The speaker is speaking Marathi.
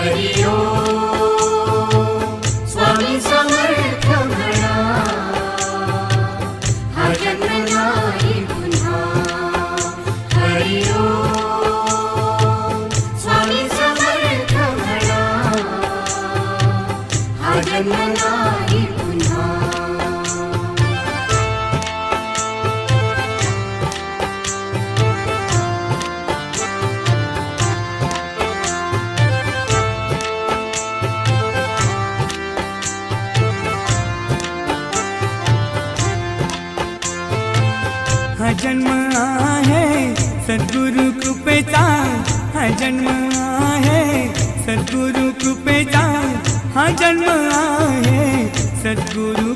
हरि ओम स्वामी समर्थ म्हणा हा जन्म नाही पुन्हा हरि ओम स्वामी समर्थ म्हणा हा जन्म नाही पुन्हा हा जन्म आहे सद्गुरु कृपेचा हा जन्म आहे सद्गुरु कृपेचा हा जन्म आहे सद्गुरु